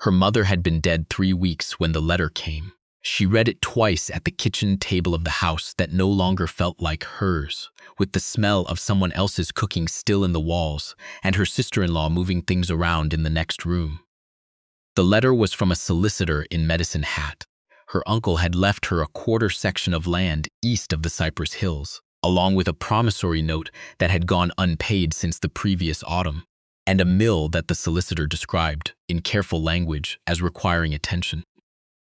Her mother had been dead 3 weeks when the letter came. She read it twice at the kitchen table of the house that no longer felt like hers, with the smell of someone else's cooking still in the walls and her sister-in-law moving things around in the next room. The letter was from a solicitor in Medicine Hat. Her uncle had left her a quarter section of land east of the Cypress Hills, along with a promissory note that had gone unpaid since the previous autumn, and a mill that the solicitor described, in careful language, as requiring attention.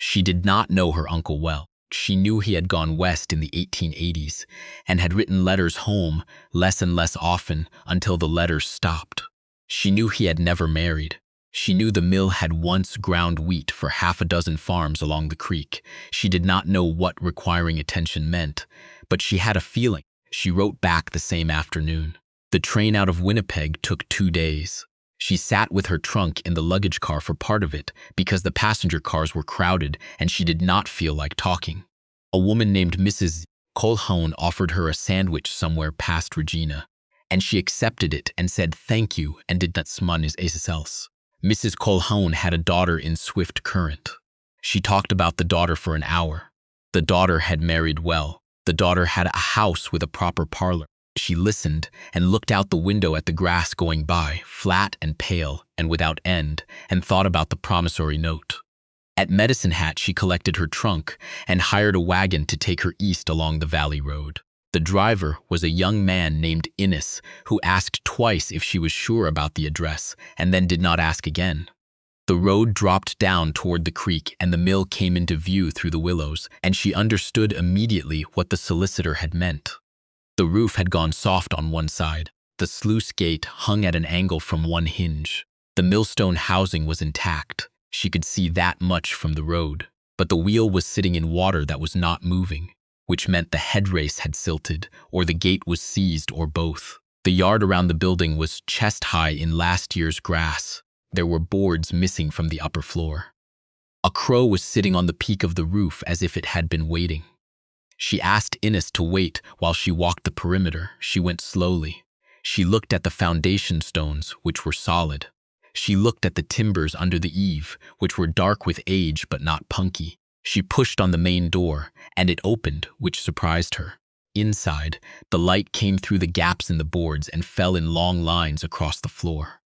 She did not know her uncle well. She knew he had gone west in the 1880s and had written letters home less and less often until the letters stopped. She knew he had never married. She knew the mill had once ground wheat for 6 farms along the creek. She did not know what requiring attention meant, but she had a feeling. She wrote back the same afternoon. The train out of Winnipeg took 2 days. She sat with her trunk in the luggage car for part of it because the passenger cars were crowded and she did not feel like talking. A woman named Mrs. Colquhoun offered her a sandwich somewhere past Regina, and she accepted it and said thank you and did not smun as else. Mrs. Colquhoun had a daughter in Swift Current. She talked about the daughter for an hour. The daughter had married well. The daughter had a house with a proper parlor. She listened and looked out the window at the grass going by, flat and pale and without end, and thought about the promissory note. At Medicine Hat, she collected her trunk and hired a wagon to take her east along the valley road. The driver was a young man named Innes, who asked twice if she was sure about the address and then did not ask again. The road dropped down toward the creek and the mill came into view through the willows, and she understood immediately what the solicitor had meant. The roof had gone soft on one side. The sluice gate hung at an angle from one hinge. The millstone housing was intact. She could see that much from the road. But the wheel was sitting in water that was not moving, which meant the headrace had silted, or the gate was seized, or both. The yard around the building was chest-high in last year's grass. There were boards missing from the upper floor. A crow was sitting on the peak of the roof as if it had been waiting. She asked Innes to wait while she walked the perimeter. She went slowly. She looked at the foundation stones, which were solid. She looked at the timbers under the eave, which were dark with age but not punky. She pushed on the main door, and it opened, which surprised her. Inside, the light came through the gaps in the boards and fell in long lines across the floor.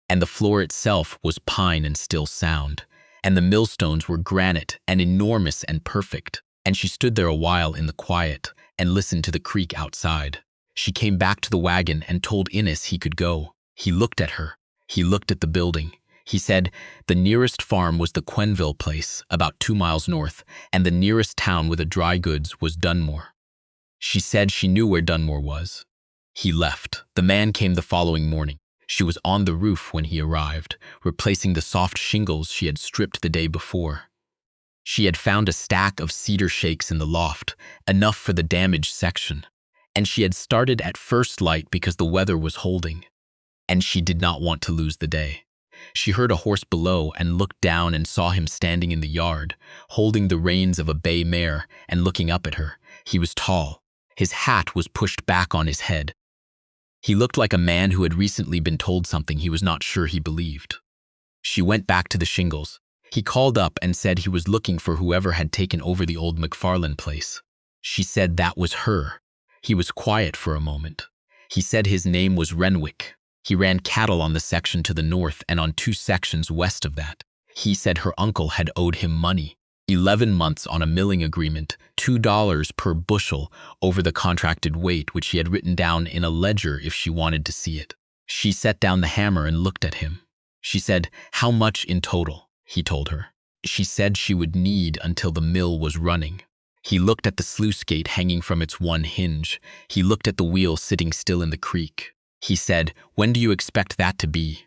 And the floor itself was pine and still sound, and the millstones were granite and enormous and perfect. And she stood there a while in the quiet and listened to the creek outside. She came back to the wagon and told Innes he could go. He looked at her. He looked at the building. He said the nearest farm was the Quenville place, about 2 miles north, and the nearest town with a dry goods was Dunmore. She said she knew where Dunmore was. He left. The man came the following morning. She was on the roof when he arrived, replacing the soft shingles she had stripped the day before. She had found a stack of cedar shakes in the loft, enough for the damaged section, and she had started at first light because the weather was holding, and she did not want to lose the day. She heard a horse below and looked down and saw him standing in the yard, holding the reins of a bay mare and looking up at her. He was tall. His hat was pushed back on his head. He looked like a man who had recently been told something he was not sure he believed. She went back to the shingles. He called up and said he was looking for whoever had taken over the old McFarlane place. She said that was her. He was quiet for a moment. He said his name was Renwick. He ran cattle on the section to the north and on 2 sections west of that. He said her uncle had owed him money. 11 months on a milling agreement, $2 per bushel over the contracted weight, which he had written down in a ledger if she wanted to see it. She set down the hammer and looked at him. She said, "How much in total?" He told her. She said she would need until the mill was running. He looked at the sluice gate hanging from its one hinge. He looked at the wheel sitting still in the creek. He said, "When do you expect that to be?"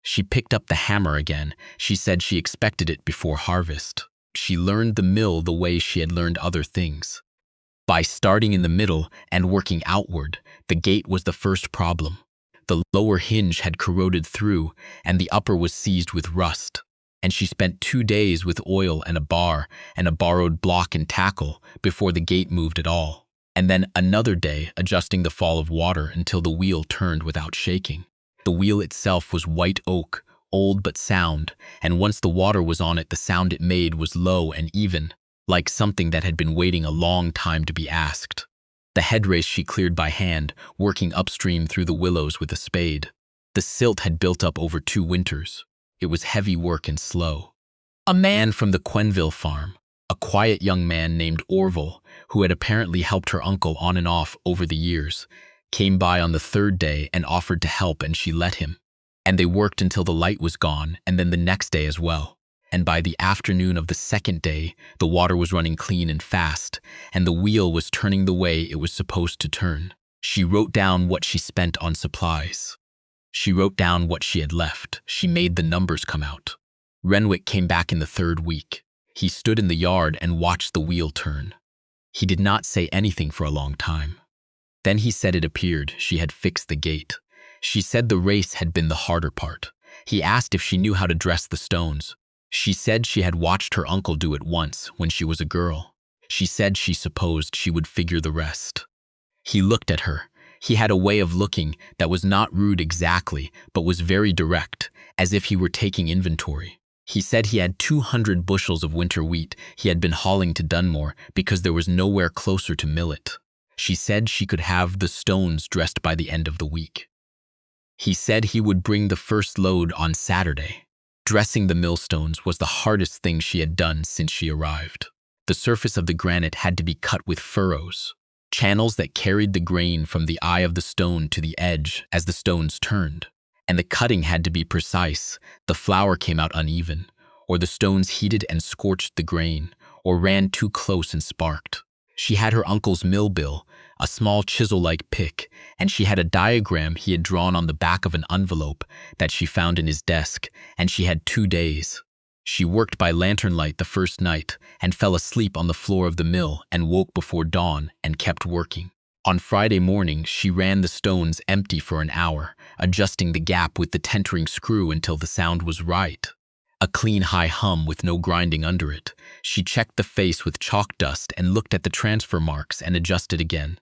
She picked up the hammer again. She said she expected it before harvest. She learned the mill the way she had learned other things. By starting in the middle and working outward. The gate was the first problem. The lower hinge had corroded through, and the upper was seized with rust. And she spent 2 days with oil and a bar and a borrowed block and tackle before the gate moved at all. And then another day adjusting the fall of water until the wheel turned without shaking. The wheel itself was white oak, old but sound, and once the water was on it, the sound it made was low and even, like something that had been waiting a long time to be asked. The headrace she cleared by hand, working upstream through the willows with a spade. The silt had built up over 2 winters. It was heavy work and slow. A man from the Quenville farm, a quiet young man named Orville, who had apparently helped her uncle on and off over the years, came by on the 3rd day and offered to help, and she let him. And they worked until the light was gone, and then the next day as well. And by the afternoon of the 2nd day, the water was running clean and fast, and the wheel was turning the way it was supposed to turn. She wrote down what she spent on supplies. She wrote down what she had left. She made the numbers come out. Renwick came back in the 3rd week. He stood in the yard and watched the wheel turn. He did not say anything for a long time. Then he said it appeared she had fixed the gate. She said the race had been the harder part. He asked if she knew how to dress the stones. She said she had watched her uncle do it once when she was a girl. She said she supposed she would figure the rest. He looked at her. He had a way of looking that was not rude exactly, but was very direct, as if he were taking inventory. He said he had 200 bushels of winter wheat he had been hauling to Dunmore because there was nowhere closer to mill it. She said she could have the stones dressed by the end of the week. He said he would bring the first load on Saturday. Dressing the millstones was the hardest thing she had done since she arrived. The surface of the granite had to be cut with furrows, channels that carried the grain from the eye of the stone to the edge as the stones turned. And the cutting had to be precise. The flour came out uneven, or the stones heated and scorched the grain, or ran too close and sparked. She had her uncle's mill bill, a small chisel-like pick, and she had a diagram he had drawn on the back of an envelope that she found in his desk, and she had 2 days. She worked by lantern light the first night and fell asleep on the floor of the mill and woke before dawn and kept working. On Friday morning, she ran the stones empty for an hour, adjusting the gap with the tentering screw until the sound was right. A clean high hum with no grinding under it. She checked the face with chalk dust and looked at the transfer marks and adjusted again.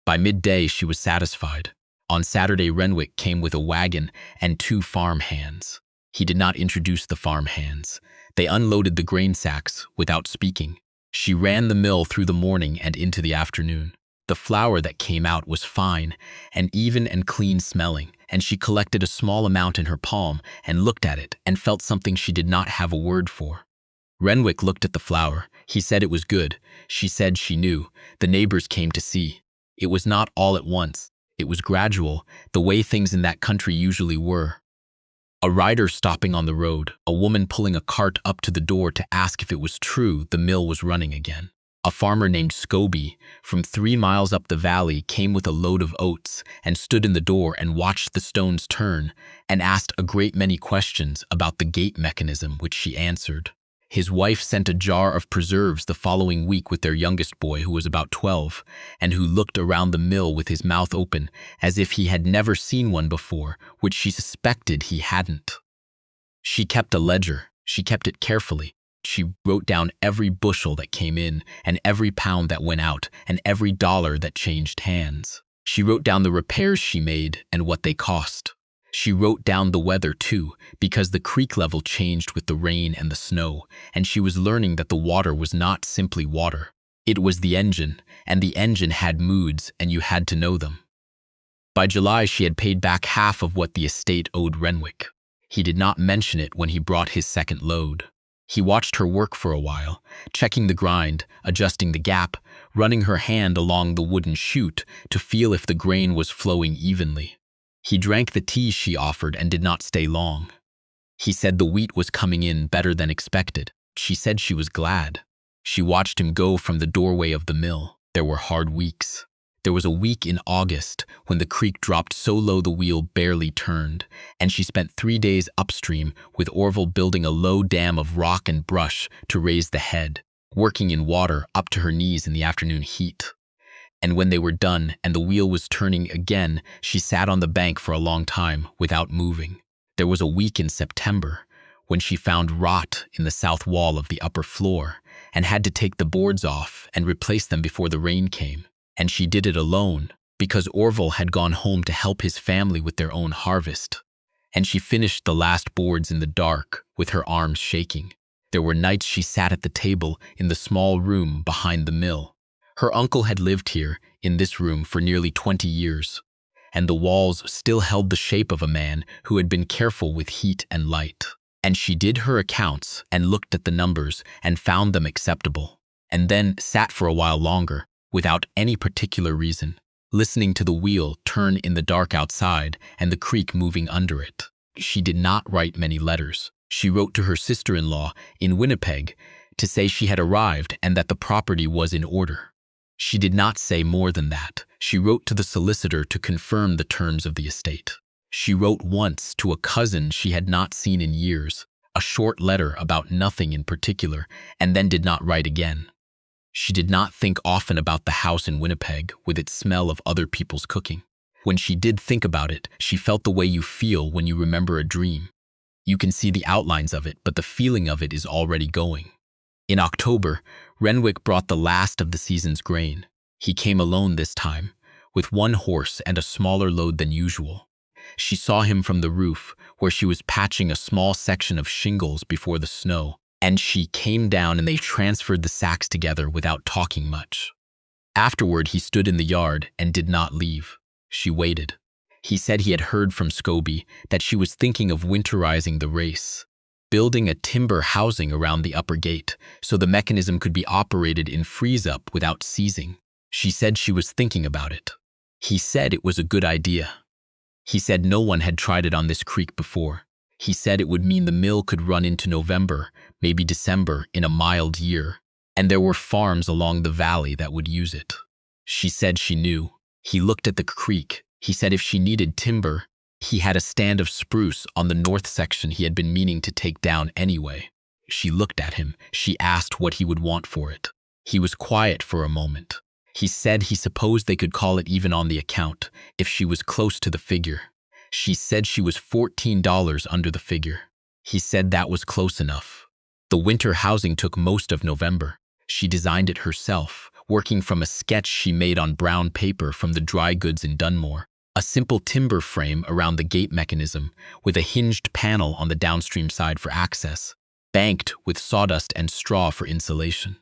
By midday, she was satisfied. On Saturday, Renwick came with a wagon and 2 farm hands. He did not introduce the farm hands. They unloaded the grain sacks without speaking. She ran the mill through the morning and into the afternoon. The flour that came out was fine and even and clean smelling, and she collected a small amount in her palm and looked at it and felt something she did not have a word for. Renwick looked at the flour. He said it was good. She said she knew. The neighbors came to see. It was not all at once. It was gradual, the way things in that country usually were. A rider stopping on the road, a woman pulling a cart up to the door to ask if it was true the mill was running again. A farmer named Scobie, from 3 miles up the valley, came with a load of oats and stood in the door and watched the stones turn and asked a great many questions about the gate mechanism, which she answered. His wife sent a jar of preserves the following week with their youngest boy, who was about 12, and who looked around the mill with his mouth open as if he had never seen one before, which she suspected he hadn't. She kept a ledger. She kept it carefully. She wrote down every bushel that came in, and every pound that went out, and every dollar that changed hands. She wrote down the repairs she made and what they cost. She wrote down the weather too, because the creek level changed with the rain and the snow, and she was learning that the water was not simply water. It was the engine, and the engine had moods, and you had to know them. By July, she had paid back half of what the estate owed Renwick. He did not mention it when he brought his 2nd load. He watched her work for a while, checking the grind, adjusting the gap, running her hand along the wooden chute to feel if the grain was flowing evenly. He drank the tea she offered and did not stay long. He said the wheat was coming in better than expected. She said she was glad. She watched him go from the doorway of the mill. There were hard weeks. There was a week in August when the creek dropped so low the wheel barely turned, and she spent 3 days upstream with Orville building a low dam of rock and brush to raise the head, working in water up to her knees in the afternoon heat. And when they were done and the wheel was turning again, she sat on the bank for a long time without moving. There was a week in September when she found rot in the south wall of the upper floor and had to take the boards off and replace them before the rain came. And she did it alone because Orville had gone home to help his family with their own harvest. and she finished the last boards in the dark with her arms shaking. There were nights she sat at the table in the small room behind the mill. Her uncle had lived here, in this room, for nearly 20 years, and the walls still held the shape of a man who had been careful with heat and light. And she did her accounts and looked at the numbers and found them acceptable, and then sat for a while longer, without any particular reason, listening to the wheel turn in the dark outside and the creek moving under it. She did not write many letters. She wrote to her sister-in-law in Winnipeg to say she had arrived and that the property was in order. She did not say more than that. She wrote to the solicitor to confirm the terms of the estate. She wrote once to a cousin she had not seen in years, a short letter about nothing in particular, and then did not write again. She did not think often about the house in Winnipeg with its smell of other people's cooking. When she did think about it, she felt the way you feel when you remember a dream. You can see the outlines of it, but the feeling of it is already going. In October, Renwick brought the last of the season's grain. He came alone this time, with one horse and a smaller load than usual. She saw him from the roof, where she was patching a small section of shingles before the snow, and she came down and they transferred the sacks together without talking much. Afterward, he stood in the yard and did not leave. She waited. He said he had heard from Scobie that she was thinking of winterizing the race, building a timber housing around the upper gate so the mechanism could be operated in freeze-up without seizing. She said she was thinking about it. He said it was a good idea. He said no one had tried it on this creek before. He said it would mean the mill could run into November, maybe December, in a mild year, and there were farms along the valley that would use it. She said she knew. He looked at the creek. He said if she needed timber, he had a stand of spruce on the north section he had been meaning to take down anyway. She looked at him. She asked what he would want for it. He was quiet for a moment. He said he supposed they could call it even on the account if she was close to the figure. She said she was $14 under the figure. He said that was close enough. The winter housing took most of November. She designed it herself, working from a sketch she made on brown paper from the dry goods in Dunmore, a simple timber frame around the gate mechanism with a hinged panel on the downstream side for access, banked with sawdust and straw for insulation.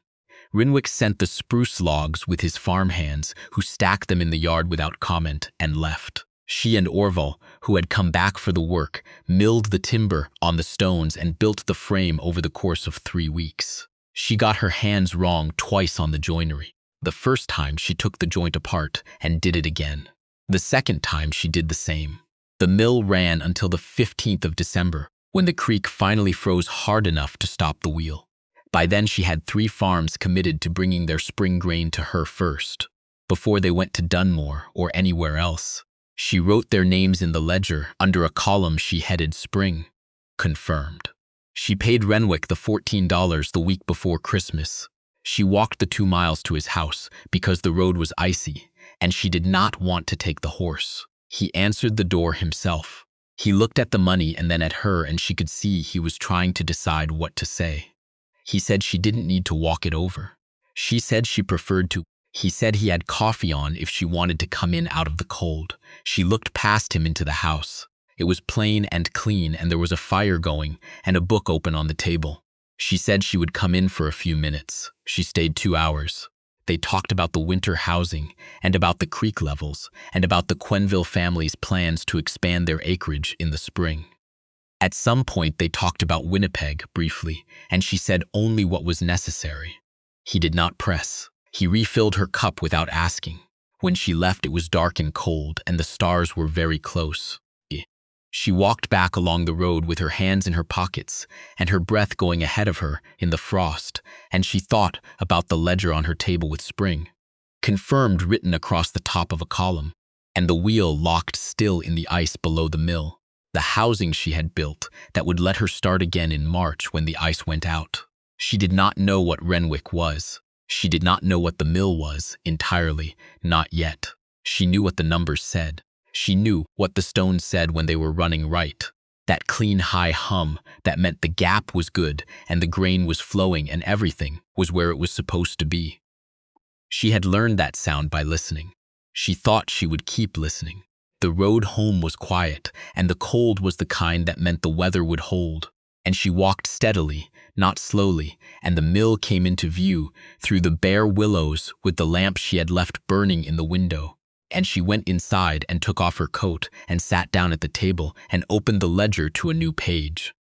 Renwick sent the spruce logs with his farm hands, who stacked them in the yard without comment, and left. She and Orval, who had come back for the work, milled the timber on the stones and built the frame over the course of 3 weeks. She got her hands wrong twice on the joinery. The first time she took the joint apart and did it again. The second time she did the same. The mill ran until the 15th of December, when the creek finally froze hard enough to stop the wheel. By then she had 3 farms committed to bringing their spring grain to her first, before they went to Dunmore or anywhere else. She wrote their names in the ledger under a column she headed Spring. Confirmed. She paid Renwick the $14 the week before Christmas. She walked the 2 miles to his house because the road was icy, and she did not want to take the horse. He answered the door himself. He looked at the money and then at her, and she could see he was trying to decide what to say. He said she didn't need to walk it over. She said she preferred to. He said he had coffee on if she wanted to come in out of the cold. She looked past him into the house. It was plain and clean, and there was a fire going and a book open on the table. She said she would come in for a few minutes. She stayed 2 hours. They talked about the winter housing and about the creek levels and about the Quenville family's plans to expand their acreage in the spring. At some point, they talked about Winnipeg briefly, and she said only what was necessary. He did not press. He refilled her cup without asking. When she left, it was dark and cold, and the stars were very close. She walked back along the road with her hands in her pockets and her breath going ahead of her in the frost, and she thought about the ledger on her table with Spring, confirmed written across the top of a column, and the wheel locked still in the ice below the mill, the housing she had built that would let her start again in March when the ice went out. She did not know what Renwick was. She did not know what the mill was, entirely, not yet. She knew what the numbers said. She knew what the stones said when they were running right. That clean, high hum that meant the gap was good and the grain was flowing and everything was where it was supposed to be. She had learned that sound by listening. She thought she would keep listening. The road home was quiet, and the cold was the kind that meant the weather would hold. And she walked steadily, not slowly, and the mill came into view through the bare willows with the lamp she had left burning in the window. And she went inside and took off her coat and sat down at the table and opened the ledger to a new page.